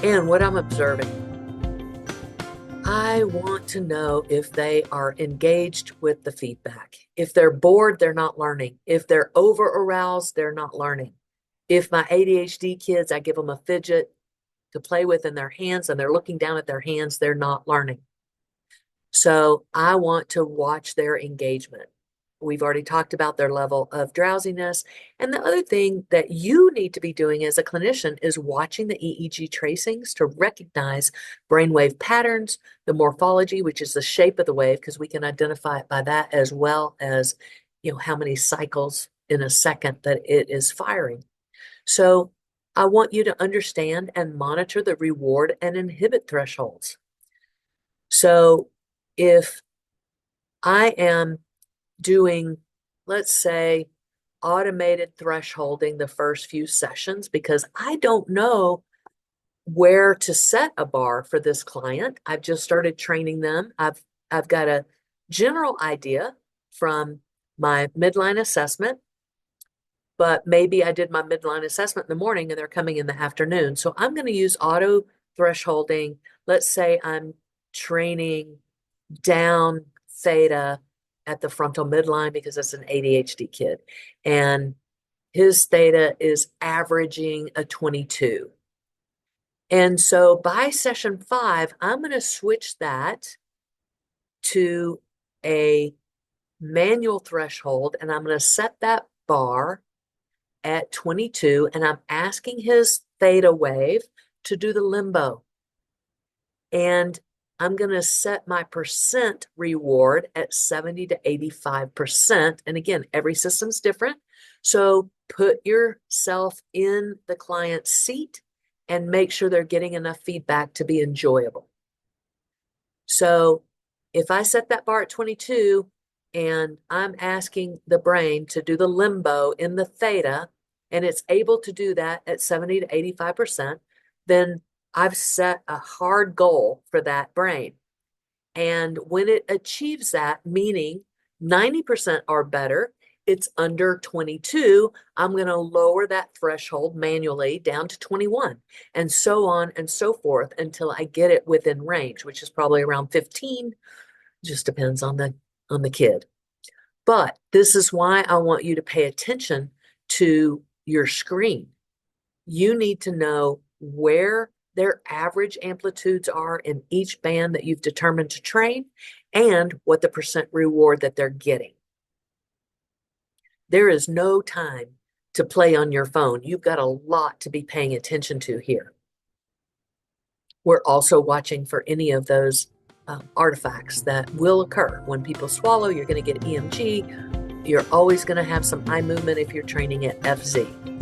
and what I'm observing. I want to know if they are engaged with the feedback. If they're bored, they're not learning. If they're over aroused, they're not learning. If my ADHD kids, I give them a fidget to play with in their hands and they're looking down at their hands, they're not learning. So I want to watch their engagement. We've already talked about their level of drowsiness. And the other thing that you need to be doing as a clinician is watching the EEG tracings to recognize brainwave patterns, the morphology, which is the shape of the wave, because we can identify it by that, as well as, how many cycles in a second that it is firing. So I want you to understand and monitor the reward and inhibit thresholds. So if I am doing, let's say, automated thresholding the first few sessions because I don't know where to set a bar for this client. I've just started training them. I've got a general idea from my midline assessment, but maybe I did my midline assessment in the morning and they're coming in the afternoon. So I'm going to use auto thresholding. Let's say I'm training down theta at the frontal midline because it's an ADHD kid. And his theta is averaging a 22. And so by session 5, I'm going to switch that to a manual threshold, and I'm going to set that bar at 22, and I'm asking his theta wave to do the limbo. And I'm going to set my percent reward at 70 to 85%. And again, every system's different. So put yourself in the client's seat and make sure they're getting enough feedback to be enjoyable. So if I set that bar at 22 and I'm asking the brain to do the limbo in the theta, and it's able to do that at 70 to 85%, then I've set a hard goal for that brain. And when it achieves that, meaning 90% or better, it's under 22, I'm going to lower that threshold manually down to 21, and so on and so forth until I get it within range, which is probably around 15. Just depends on the kid. But this is why I want you to pay attention to your screen. You need to know where their average amplitudes are in each band that you've determined to train and what the percent reward that they're getting. There is no time to play on your phone. You've got a lot to be paying attention to here. We're also watching for any of those artifacts that will occur. When people swallow, you're going to get EMG. You're always going to have some eye movement if you're training at FZ.